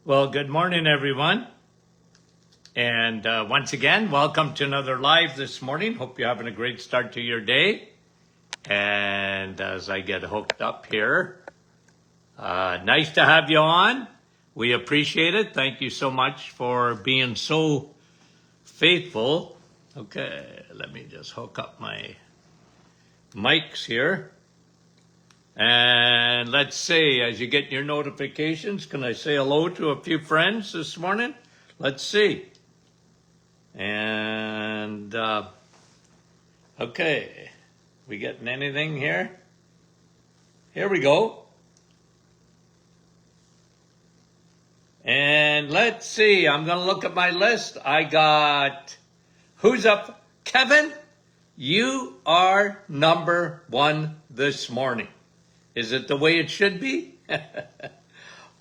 Well, good morning, everyone. And once again, welcome to another live this morning. Hope you're having a great start to your day. And as I get hooked up here, nice to have you on. We appreciate it. Thank you so much for being so faithful. Okay, let me just hook up my mics here. And let's see, as you get your notifications, can I say hello to a few friends this morning? Let's see. And, okay, we getting anything here? Here we go. And let's see, I'm going to look at my list. I got, who's up? Kevin, you are number one this morning. Is it the way it should be?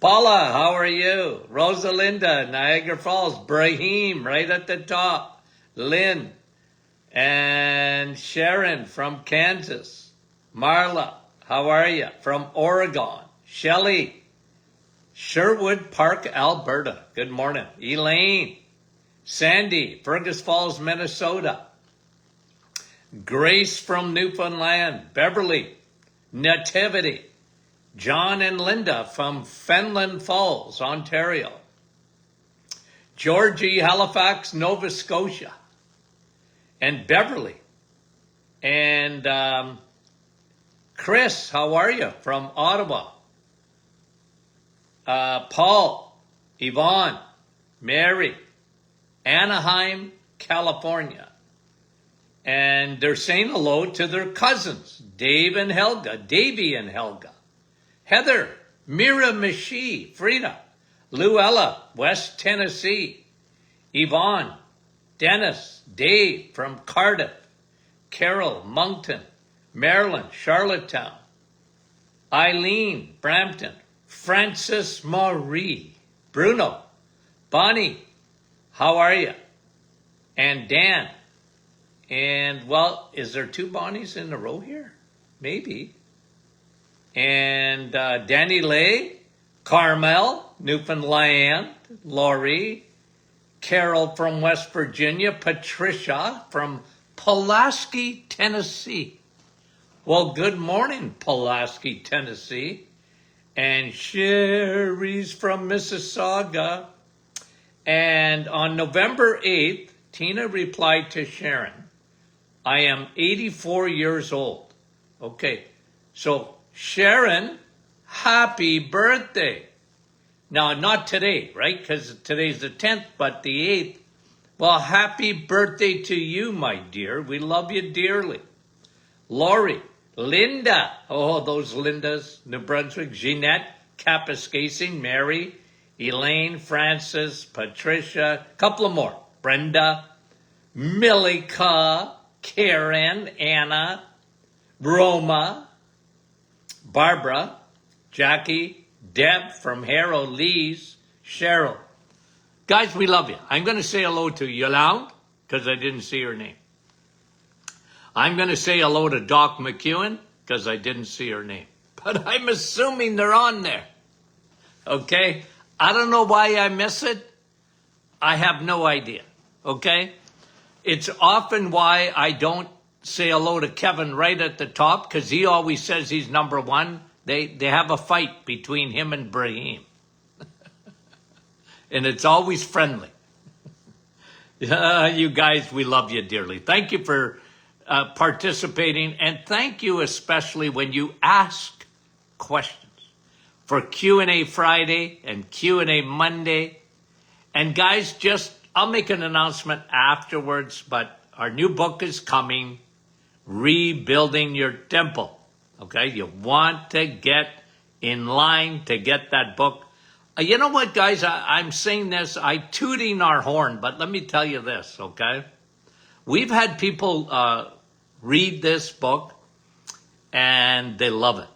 Paula, how are you? Rosalinda, Niagara Falls. Brahim, right at the top. Lynn. And Sharon from Kansas. Marla, how are you? From Oregon. Shelley. Sherwood Park, Alberta. Good morning. Elaine. Sandy, Fergus Falls, Minnesota. Grace from Newfoundland. Beverly. Nativity, John and Linda from Fenland Falls, Ontario. Georgie, Halifax, Nova Scotia. And Beverly. And Chris, how are you? From Ottawa. Paul, Yvonne, Mary, Anaheim, California. And they're saying hello to their cousins, Davy and Helga. Heather, Miramichi, Frida, Luella, West Tennessee. Yvonne, Dennis, Dave from Cardiff. Carol, Moncton, Maryland, Charlottetown. Eileen, Brampton. Francis Marie, Bruno. Bonnie, how are you? And Dan. And, well, is there two Bonnies in a row here? Maybe. And Danny Lay, Carmel, Newfoundland, Laurie, Carol from West Virginia, Patricia from Pulaski, Tennessee. Well, good morning, Pulaski, Tennessee. And Sherry's from Mississauga. And on November 8th, Tina replied to Sharon, I am 84 years old. Okay, so Sharon, happy birthday. Now, not today, right? Because today's the 10th, but the 8th. Well, happy birthday to you, my dear. We love you dearly. Lori, Linda. Oh, those Lindas. New Brunswick. Jeanette, Kapuskasing, Mary, Elaine, Francis, Patricia. Couple of more. Brenda, Milika, Karen, Anna, Roma, Barbara, Jackie, Deb from Harrow, Lee's, Cheryl. Guys, we love you. I'm going to say hello to Yolande, because I didn't see her name. I'm going to say hello to Doc McEwen, because I didn't see her name. But I'm assuming they're on there. Okay? I don't know why I miss it. I have no idea. Okay? It's often why I don't say hello to Kevin right at the top, because he always says he's number one. They have a fight between him and Brahim. And it's always friendly. You guys, we love you dearly. Thank you for participating, and thank you especially when you ask questions for Q&A Friday and Q&A Monday. And guys, I'll make an announcement afterwards, but our new book is coming, Rebuilding Your Temple. Okay, you want to get in line to get that book. You know what, guys, I'm saying this, I'm tooting our horn, but let me tell you this, okay? We've had people read this book, and they love it.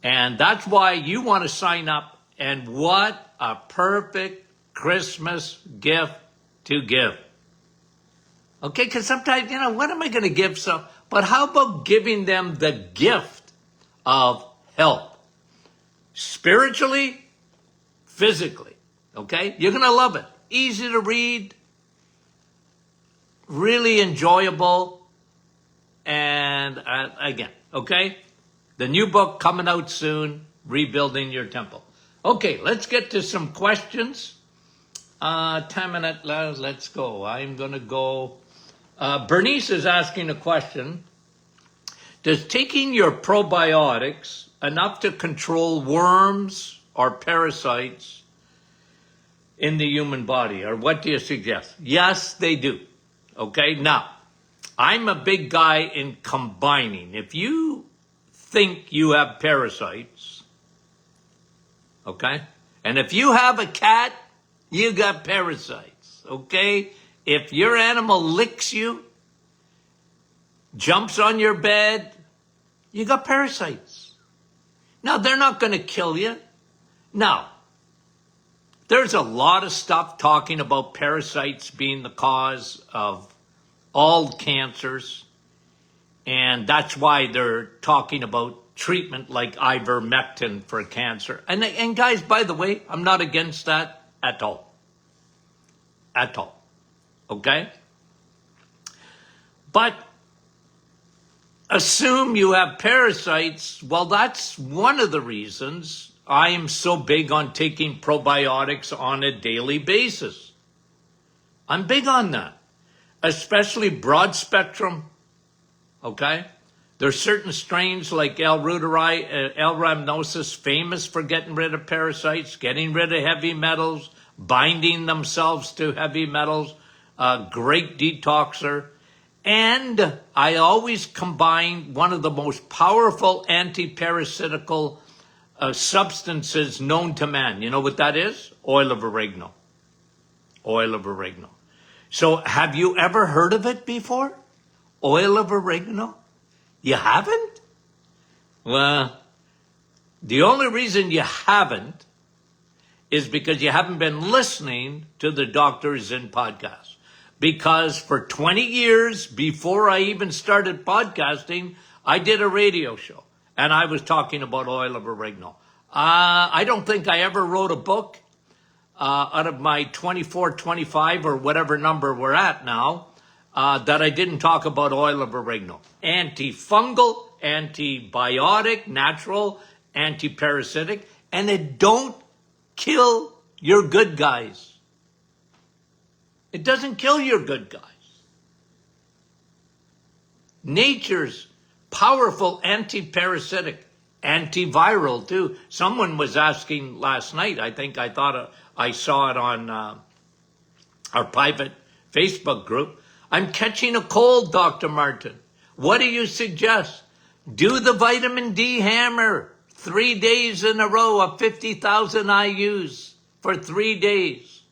And that's why you want to sign up, and what a perfect Christmas gift to give. Okay, because sometimes, what am I going to give? But how about giving them the gift of help? Spiritually, physically. Okay? You're going to love it. Easy to read, really enjoyable, and again, okay? The new book coming out soon, Rebuilding Your Temple. Okay, let's get to some questions. 10 minutes, let's go. I'm going to go. Bernice is asking a question. Does taking your probiotics enough to control worms or parasites in the human body, or what do you suggest? Yes, they do. Okay, now, I'm a big guy in combining. If you think you have parasites, okay, and if you have a cat, you got parasites, okay? If your animal licks you, jumps on your bed, you got parasites. Now, they're not going to kill you. Now, there's a lot of stuff talking about parasites being the cause of all cancers, and that's why they're talking about treatment like ivermectin for cancer. And guys, by the way, I'm not against that at all. At all. Okay? But assume you have parasites. Well, that's one of the reasons I am so big on taking probiotics on a daily basis. I'm big on that, especially broad spectrum. Okay? There's certain strains like L. reuteri, L. rhamnosus, famous for getting rid of parasites, getting rid of heavy metals, binding themselves to heavy metals, great detoxer. And I always combine one of the most powerful anti-parasitical substances known to man. You know what that is? Oil of oregano. Oil of oregano. So have you ever heard of it before? Oil of oregano? You haven't? Well, the only reason you haven't is because you haven't been listening to the Dr. Zen podcast. Because for 20 years, before I even started podcasting, I did a radio show. And I was talking about oil of oregano. I don't think I ever wrote a book out of my 24, 25, or whatever number we're at now, that I didn't talk about oil of oregano. Antifungal, antibiotic, natural, antiparasitic, and it don't kill your good guys. It doesn't kill your good guys. Nature's powerful antiparasitic, antiviral too. Someone was asking last night, I think I thought I saw it on our private Facebook group. I'm catching a cold, Dr. Martin. What do you suggest? Do the vitamin D hammer 3 days in a row of 50,000 IUs for 3 days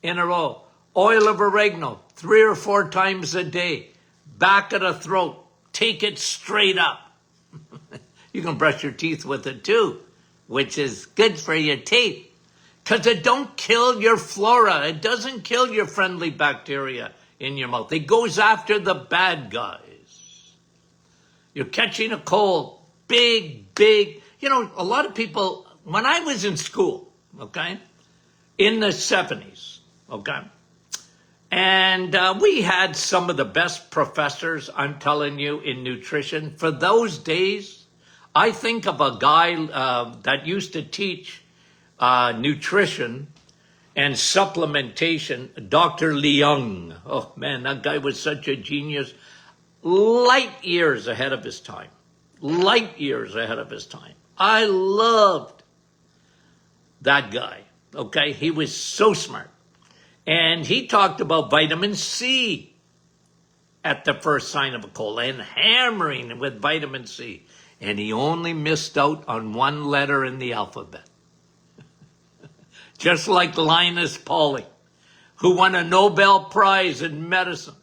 in a row. Oil of oregano 3 or 4 times a day. Back of the throat. Take it straight up. You can brush your teeth with it too, which is good for your teeth. Because it don't kill your flora. It doesn't kill your friendly bacteria in your mouth. It goes after the bad guys. You're catching a cold. Big. You know, a lot of people, when I was in school, okay, in the 70s, okay, and we had some of the best professors, I'm telling you, in nutrition. For those days, I think of a guy that used to teach nutrition and supplementation, Dr. Leung. Oh, man, that guy was such a genius. Light years ahead of his time. Light years ahead of his time. I loved that guy, okay? He was so smart. And he talked about vitamin C at the first sign of a cold and hammering with vitamin C. And he only missed out on one letter in the alphabet. Just like Linus Pauling, who won a Nobel Prize in medicine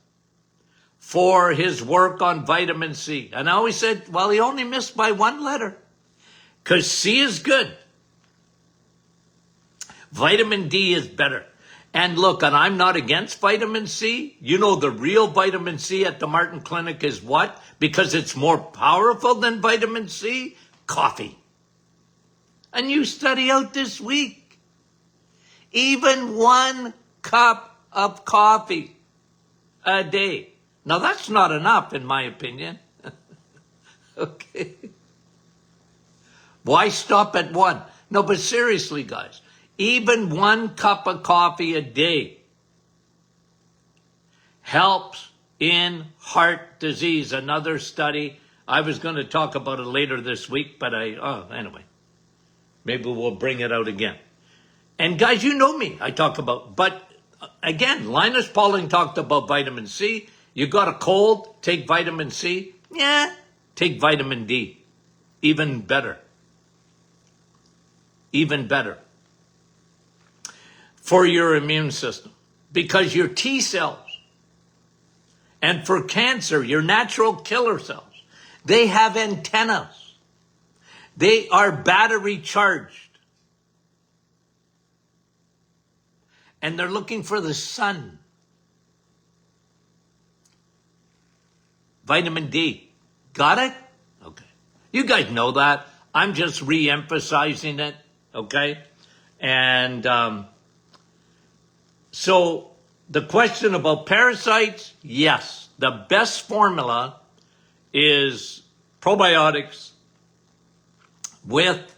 for his work on vitamin C. And I always said, well, he only missed by one letter because C is good. Vitamin D is better. And look, and I'm not against vitamin C. You know, the real vitamin C at the Martin Clinic is what? Because it's more powerful than vitamin C? Coffee. A new study out this week. Even 1 cup of coffee a day. Now, that's not enough, in my opinion. Okay. Why stop at 1? No, but seriously, guys, even 1 cup of coffee a day helps in heart disease. Another study. I was going to talk about it later this week, but anyway, maybe we'll bring it out again. And guys, you know me, I talk about, but again, Linus Pauling talked about vitamin C. You got a cold, take vitamin C. Yeah, take vitamin D. Even better. Even better. For your immune system. Because your T cells, and for cancer, your natural killer cells, they have antennas. They are battery charged. And they're looking for the sun. Vitamin D. Got it? Okay. You guys know that. I'm just re-emphasizing it. Okay? And so the question about parasites, yes. The best formula is probiotics with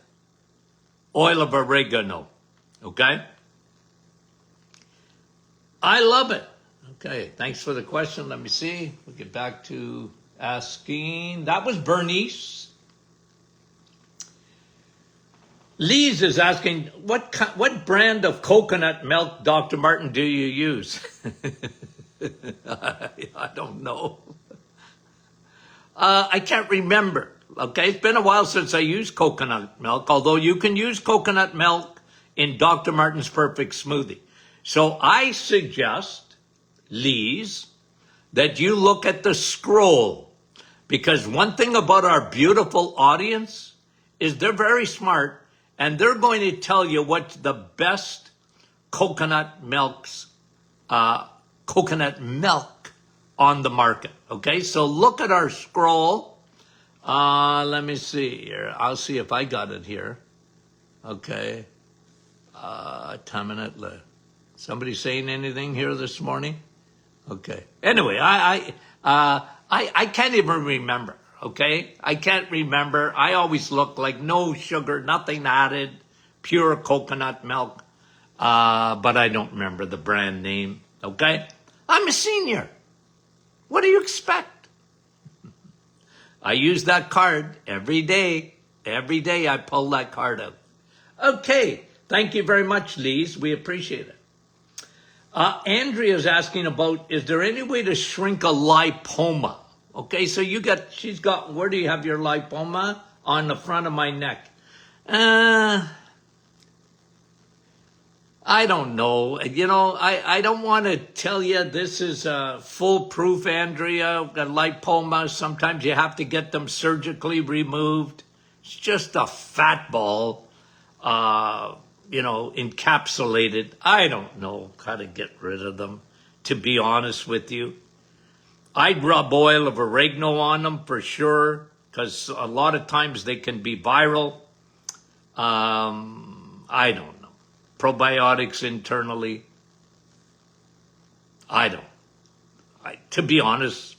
oil of oregano. Okay? I love it. Okay, thanks for the question. Let me see. We'll get back to asking. That was Bernice. Lise is asking, what brand of coconut milk, Dr. Martin, do you use? I don't know. I can't remember. Okay, it's been a while since I used coconut milk, although you can use coconut milk in Dr. Martin's Perfect Smoothie. So I suggest, Lise, that you look at the scroll, because one thing about our beautiful audience is they're very smart, and they're going to tell you what's the best coconut milk on the market. Okay, so look at our scroll. Let me see here. I'll see if I got it here. Okay. 10 minutes left. Somebody saying anything here this morning? Okay. Anyway, I can't even remember. Okay, I can't remember. I always look like no sugar, nothing added, pure coconut milk. But I don't remember the brand name. Okay, I'm a senior. What do you expect? I use that card every day. Every day I pull that card out. Okay, thank you very much, Lise. We appreciate it. Andrea's asking about, is there any way to shrink a lipoma? Okay, so she's got, where do you have your lipoma? On the front of my neck. I don't know. You know, I don't want to tell you this is foolproof, Andrea. A lipoma, sometimes you have to get them surgically removed. It's just a fat ball, encapsulated. I don't know how to get rid of them, to be honest with you. I'd rub oil of oregano on them for sure, because a lot of times they can be viral. I don't know. Probiotics internally. I don't. To be honest,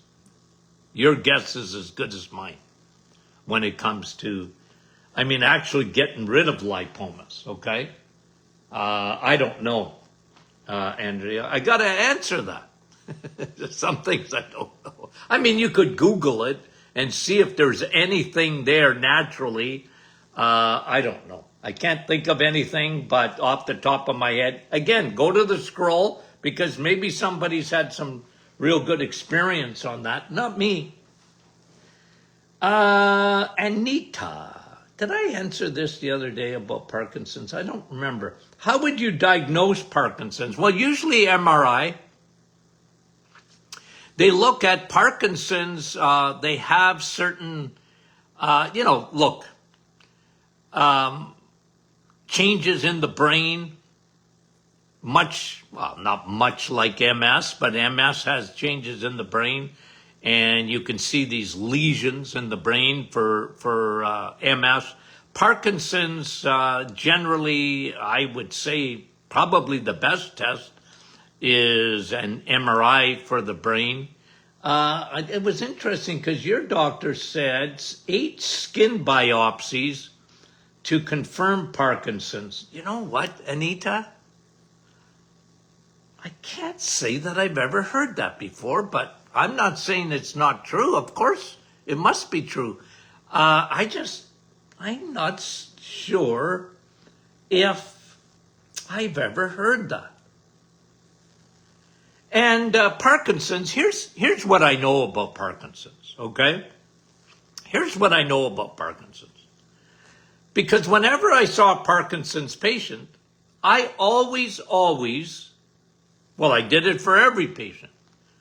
your guess is as good as mine when it comes to, actually getting rid of lipomas, okay? I don't know, Andrea. I got to answer that. Some things I don't know. You could Google it and see if there's anything there naturally. I don't know. I can't think of anything, but off the top of my head, again, go to the scroll, because maybe somebody's had some real good experience on that. Not me. Anita, did I answer this the other day about Parkinson's? I don't remember. How would you diagnose Parkinson's? Well, usually MRI. They look at Parkinson's, they have certain, changes in the brain, not much like MS, but MS has changes in the brain, and you can see these lesions in the brain for MS. Parkinson's, generally, I would say probably the best test is an MRI for the brain. It was interesting because your doctor said 8 skin biopsies to confirm Parkinson's. You know what, Anita? I can't say that I've ever heard that before, but I'm not saying it's not true. Of course, it must be true. I'm not sure if I've ever heard that. And Parkinson's, here's what I know about Parkinson's, okay? Here's what I know about Parkinson's. Because whenever I saw a Parkinson's patient, I always, well, I did it for every patient,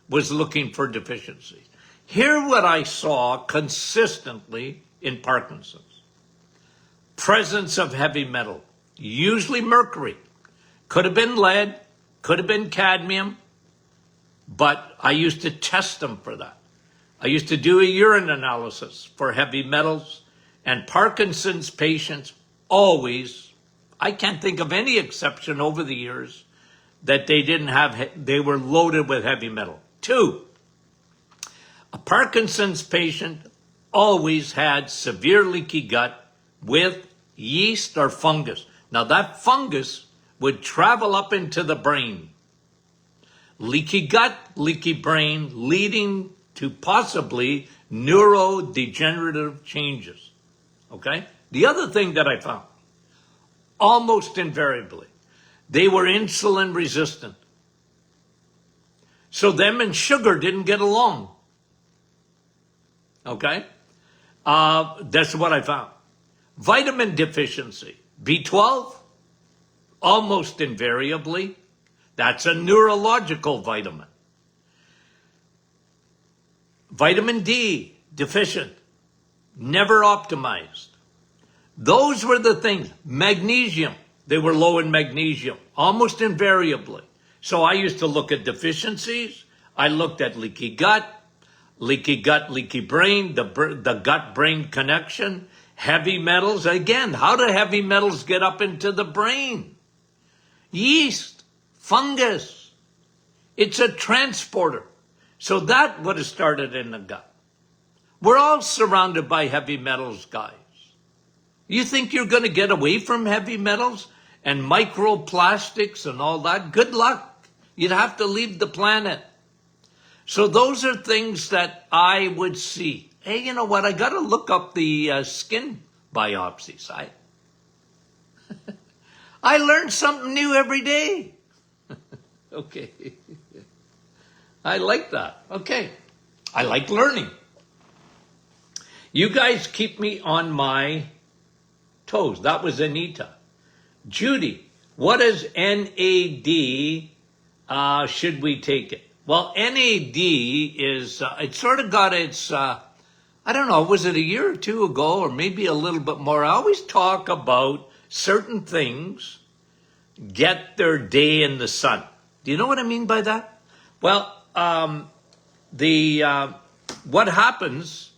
was looking for deficiencies. Here what I saw consistently in Parkinson's. Presence of heavy metal, usually mercury. Could have been lead, could have been cadmium, but I used to test them for that. I used to do a urine analysis for heavy metals, and Parkinson's patients always, I can't think of any exception over the years, that they were loaded with heavy metal. 2, a Parkinson's patient always had severe leaky gut with yeast or fungus. Now that fungus would travel up into the brain. Leaky gut, leaky brain, leading to possibly neurodegenerative changes. Okay? The other thing that I found, almost invariably, they were insulin resistant. So them and sugar didn't get along. Okay? That's what I found. Vitamin deficiency. B12, almost invariably, that's a neurological vitamin. Vitamin D, deficient, never optimized. Those were the things. Magnesium, they were low in magnesium, almost invariably. So I used to look at deficiencies. I looked at leaky gut, leaky brain, the gut-brain connection, heavy metals. Again, how do heavy metals get up into the brain? Yeast, fungus. It's a transporter. So that would have started in the gut. We're all surrounded by heavy metals, guys. You think you're going to get away from heavy metals and microplastics and all that? Good luck. You'd have to leave the planet. So those are things that I would see. Hey, you know what? I got to look up the skin biopsies. I learn something new every day. Okay. I like that. Okay. I like learning. You guys keep me on my toes. That was Anita. Judy, what is NAD? Should we take it? Well, NAD is, it sort of got its, I don't know, was it a year or two ago or maybe a little bit more? I always talk about certain things get their day in the sun. Do you know what I mean by that? Well, what happens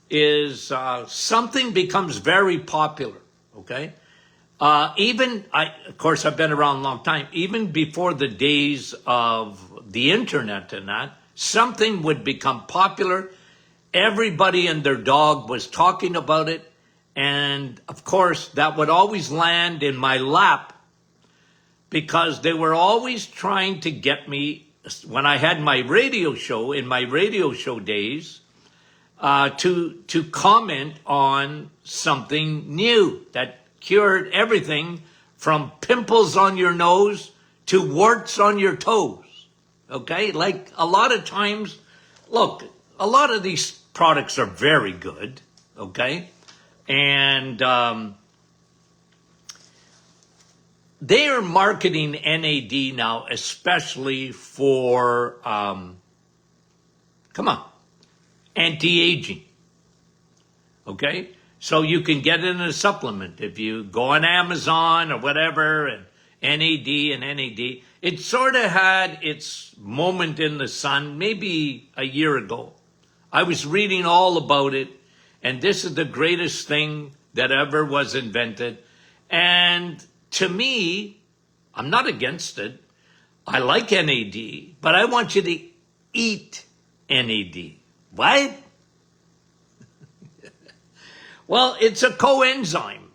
is something becomes very popular, okay? Of course, I've been around a long time. Even before the days of the internet and that, something would become popular. Everybody and their dog was talking about it. And of course, that would always land in my lap because they were always trying to get me, when I had my radio show, in my radio show days, to comment on something new that cured everything from pimples on your nose to warts on your toes. Okay? Like a lot of times, look, a lot of these products are very good. Okay? And they are marketing NAD now, especially for, anti-aging. Okay? So you can get it in a supplement. If you go on Amazon or whatever, and NAD, it sort of had its moment in the sun maybe a year ago. I was reading all about it, and this is the greatest thing that ever was invented. And to me, I'm not against it. I like NAD, but I want you to eat NAD. What? Well, it's a coenzyme.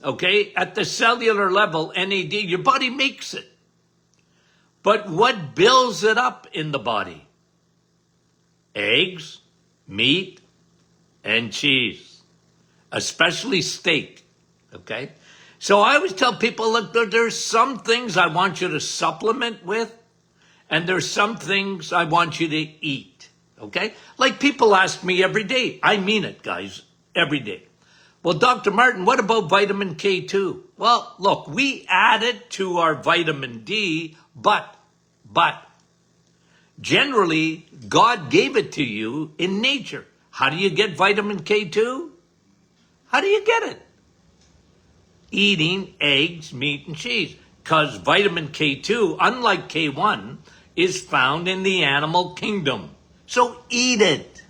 Okay? At the cellular level, NAD, your body makes it. But what builds it up in the body? Eggs, meat, and cheese. Especially steak. Okay? So I always tell people, look, there's some things I want you to supplement with, and there's some things I want you to eat. Okay? Like people ask me every day. I mean it, guys, every day. Well, Dr. Martin, what about vitamin K2? Well, look, we add it to our vitamin D, but generally, God gave it to you in nature. How do you get vitamin K2? How do you get it? Eating eggs, meat, and cheese. Because vitamin K2, unlike K1, is found in the animal kingdom. So eat it.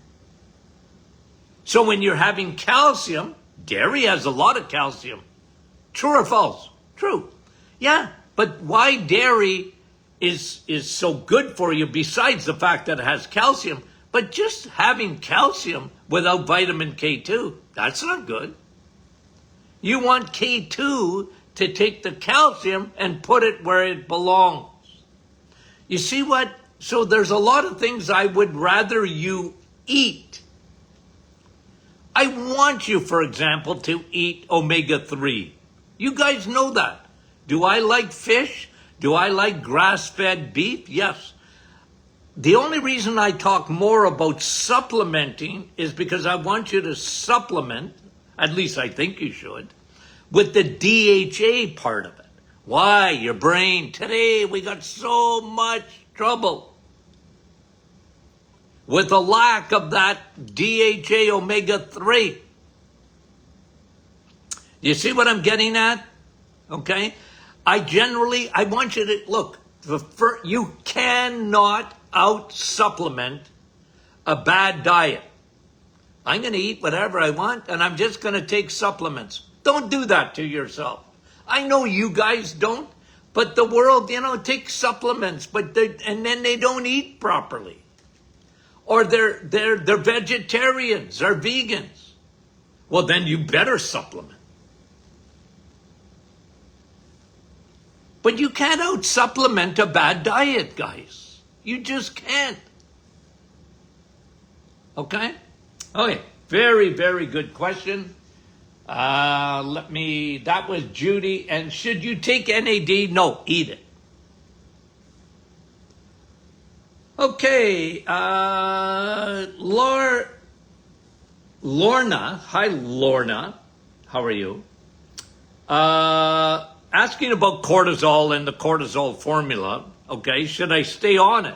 So when you're having calcium, dairy has a lot of calcium. True or false? True. Yeah, but why dairy is so good for you besides the fact that it has calcium, but just having calcium without vitamin K2, that's not good. You want K2 to take the calcium and put it where it belongs. You see what? So there's a lot of things I would rather you eat. I want you, for example, to eat omega-3. You guys know that. Do I like fish? Do I like grass-fed beef? Yes. The only reason I talk more about supplementing is because I want you to supplement, at least I think you should, with the DHA part of it. Why? Your brain. Today we got so much trouble with the lack of that DHA omega-3. You see what I'm getting at? Okay? I want you to, look, you cannot out-supplement a bad diet. I'm going to eat whatever I want, and I'm just going to take supplements. Don't do that to yourself. I know you guys don't, but the world, takes supplements, and then they don't eat properly. Or they're vegetarians or vegans. Well, then you better supplement. But you can't out-supplement a bad diet, guys. You just can't. Okay? Okay. Very, very good question. That was Judy. And should you take NAD? No, eat it. Okay. Lorna. Hi, Lorna. How are you? Asking about cortisol and the cortisol formula. Okay, should I stay on it?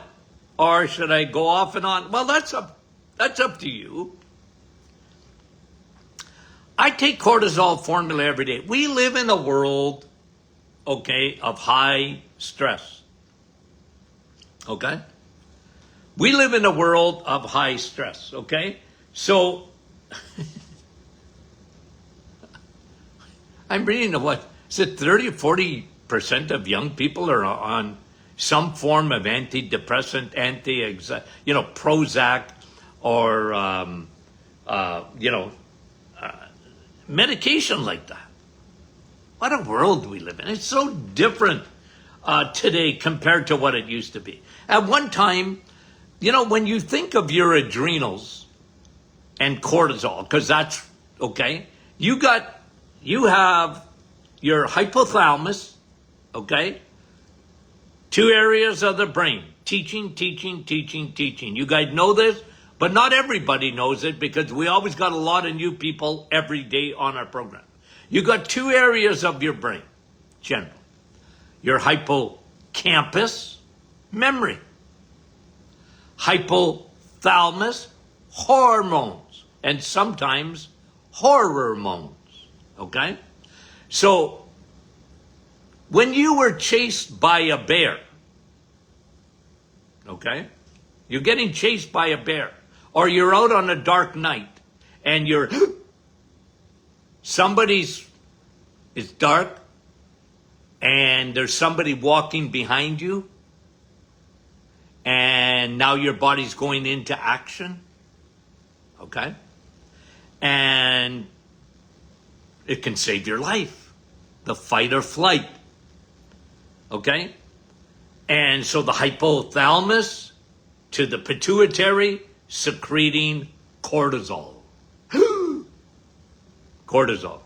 Or should I go off and on? Well, that's up to you. I take cortisol formula every day. We live in a world, okay, of high stress. Okay? We live in a world of high stress, okay? So, I'm reading what, is it 30 or 40% of young people are on some form of antidepressant, Prozac, or, medication like that. What a world we live in. It's so different today compared to what it used to be. At one time, when you think of your adrenals and cortisol, because that's, okay, you have your hypothalamus, okay, 2 areas of the brain, teaching. You guys know this, but not everybody knows it because we always got a lot of new people every day on our program. You got 2 areas of your brain, general. Your hippocampus, memory. Hypothalamus, hormones, and sometimes hormones, okay? So, when you were chased by a bear, okay? You're getting chased by a bear, or you're out on a dark night, and it's dark, and there's somebody walking behind you, and now your body's going into action, okay? And it can save your life, the fight or flight, okay? And so the hypothalamus to the pituitary secreting cortisol. Cortisol,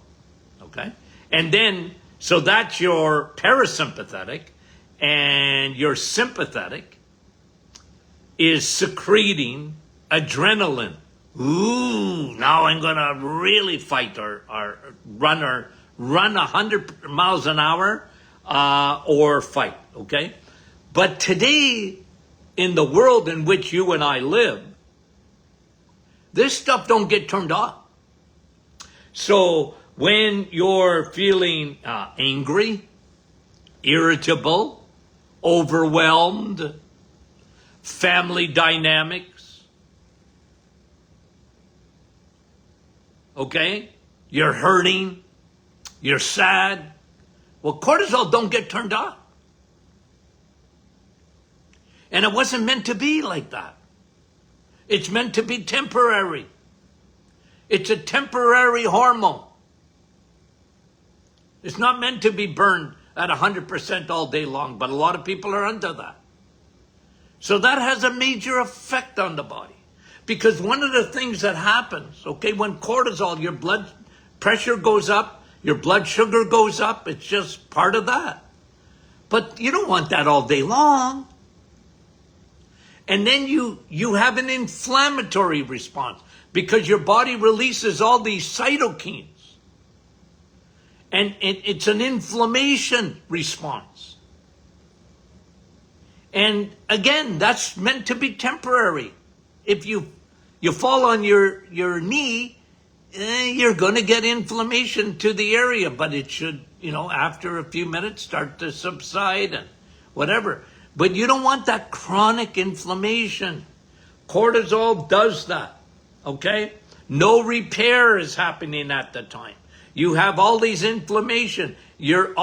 okay? And then, so that's your parasympathetic, and your sympathetic is secreting adrenaline. Ooh, now I'm gonna really fight or run 100 miles an hour or fight, okay? But today, in the world in which you and I live, this stuff don't get turned off. So when you're feeling angry, irritable, overwhelmed, family dynamics, okay, you're hurting, you're sad, well, cortisol don't get turned off. And it wasn't meant to be like that. It's meant to be temporary. It's a temporary hormone. It's not meant to be burned at 100% all day long, but a lot of people are under that. So that has a major effect on the body. Because one of the things that happens, okay, when cortisol, your blood pressure goes up, your blood sugar goes up, it's just part of that. But you don't want that all day long. And then you have an inflammatory response because your body releases all these cytokines. And it's an inflammation response. And again, that's meant to be temporary. If you fall on your knee, you're going to get inflammation to the area, but it should, after a few minutes start to subside and whatever. But you don't want that chronic inflammation. Cortisol does that, okay? No repair is happening at the time. You have all these inflammation. You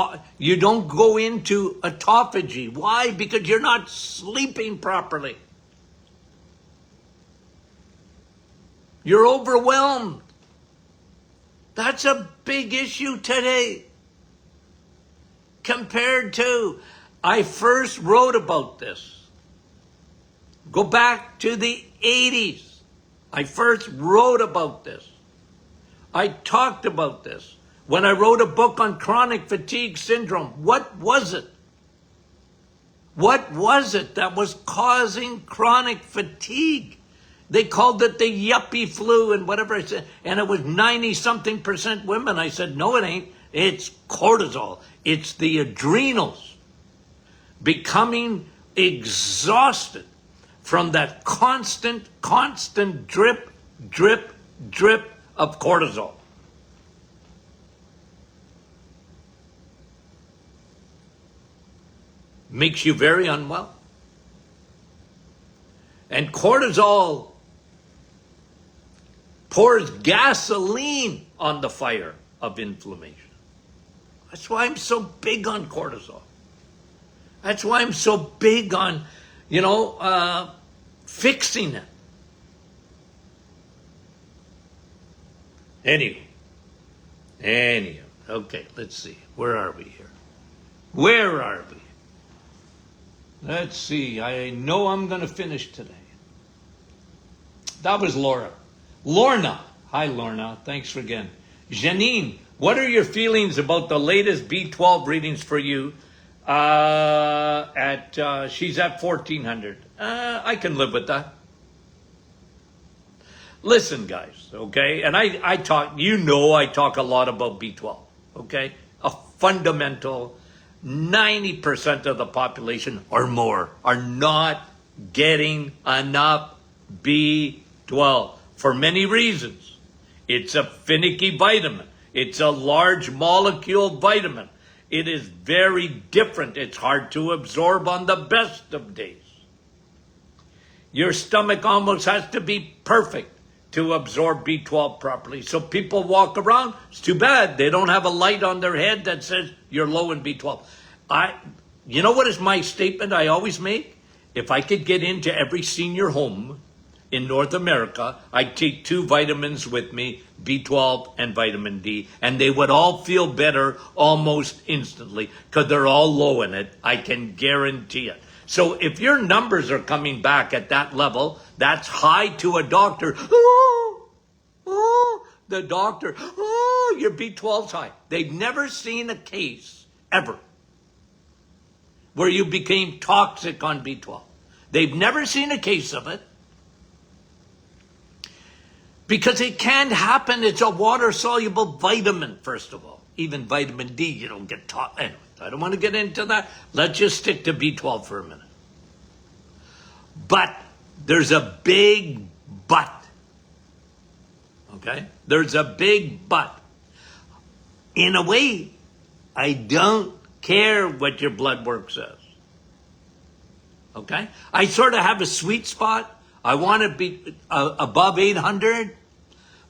don't go into autophagy. Why? Because you're not sleeping properly. You're overwhelmed. That's a big issue today. Compared to, I first wrote about this. Go back to the 80s. I first wrote about this. I talked about this. When I wrote a book on chronic fatigue syndrome, what was it? What was it that was causing chronic fatigue? They called it the yuppie flu and whatever I said. And it was 90-something% women. I said, no, it ain't. It's cortisol. It's the adrenals becoming exhausted from that constant drip, drip, drip of cortisol. Makes you very unwell. And cortisol pours gasoline on the fire of inflammation. That's why I'm so big on cortisol. That's why I'm so big on, fixing it. Anyway, okay, let's see. Where are we here? Where are we? Let's see. I know I'm going to finish today. That was Laura. Lorna. Hi, Lorna. Thanks again. Janine, what are your feelings about the latest B12 readings for you? She's at 1,400. I can live with that. Listen, guys, okay? And I talk, I talk a lot about B12, okay? A fundamental 90% of the population or more are not getting enough B12 for many reasons. It's a finicky vitamin. It's a large molecule vitamin. It is very different. It's hard to absorb on the best of days. Your stomach almost has to be perfect to absorb B12 properly. So people walk around. It's too bad they don't have a light on their head that says you're low in B12. You know what is my statement I always make? If I could get into every senior home in North America, I'd take 2 vitamins with me, B12 and vitamin D, and they would all feel better almost instantly because they're all low in it. I can guarantee it. So if your numbers are coming back at that level, that's high to a doctor. The doctor, your B12's high. They've never seen a case, ever, where you became toxic on B12. They've never seen a case of it. Because it can't happen. It's a water-soluble vitamin, first of all. Even vitamin D, you don't get taught. Anyway, I don't want to get into that. Let's just stick to B12 for a minute. But there's a big but. Okay? There's a big but. In a way, I don't care what your blood work says. Okay? I sort of have a sweet spot. I want to be above 800.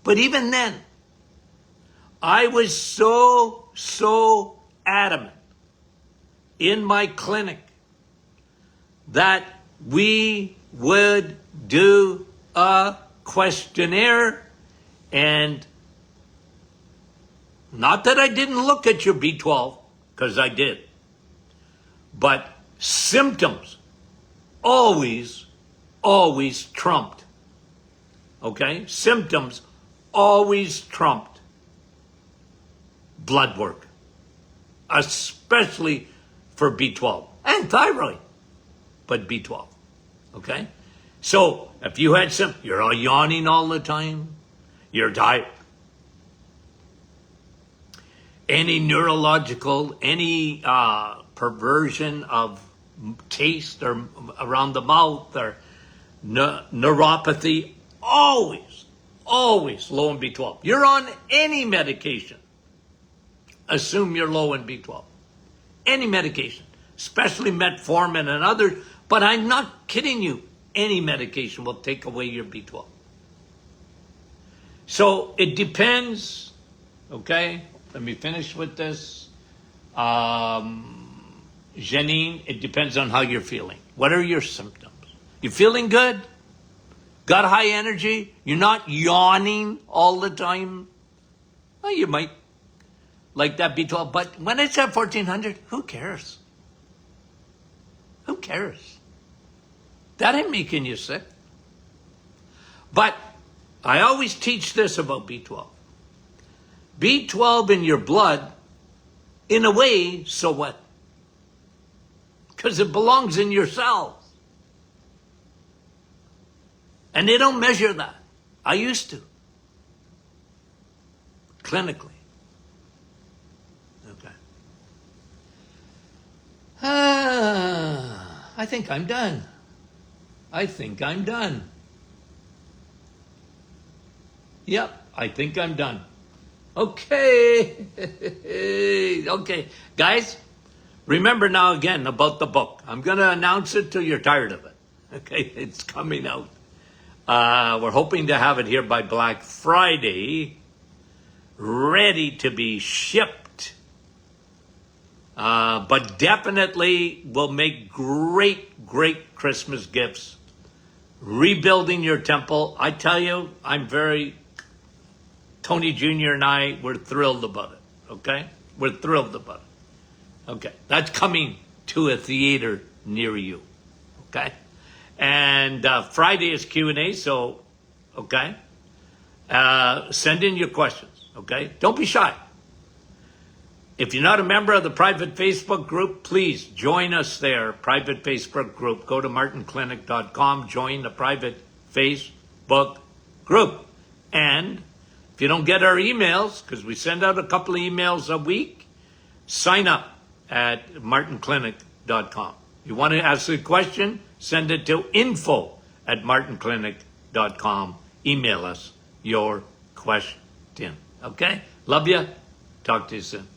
But even then, I was so adamant in my clinic that we would do a questionnaire, and not that I didn't look at your B12, because I did, but symptoms always trumped. Okay? Symptoms always trumped blood work, especially for B12 and thyroid, but B12. Okay? So if you had you're all yawning all the time, you're tired. Any neurological, any perversion of taste or around the mouth or neuropathy, always low in B12. You're on any medication, assume you're low in B12. Any medication, especially metformin and others, but I'm not kidding you. Any medication will take away your B12. So it depends, okay? Let me finish with this. Janine, it depends on how you're feeling. What are your symptoms? You feeling good? Got high energy? You're not yawning all the time? Well, you might like that B12, but when it's at 1400, who cares? Who cares? That ain't making you sick. But I always teach this about B12. B12 in your blood, in a way, so what? Because it belongs in your cells. And they don't measure that. I used to. Clinically. Okay. I think I'm done. Yep, I think I'm done. Okay. Okay. Guys, remember now again about the book. I'm going to announce it till you're tired of it. Okay, it's coming out. We're hoping to have it here by Black Friday, ready to be shipped. But definitely will make great Christmas gifts. Rebuilding your temple. I tell you, Tony Jr. and I, we're thrilled about it. Okay? We're thrilled about it. Okay. That's coming to a theater near you. Okay? And Friday is Q&A, so, okay? Send in your questions, okay? Don't be shy. If you're not a member of the private Facebook group, please join us there, private Facebook group. Go to martinclinic.com, join the private Facebook group. And if you don't get our emails, because we send out a couple of emails a week, sign up at martinclinic.com. You want to ask a question? Send it to info@martinclinic.com. Email us your question. Okay? Love you. Talk to you soon.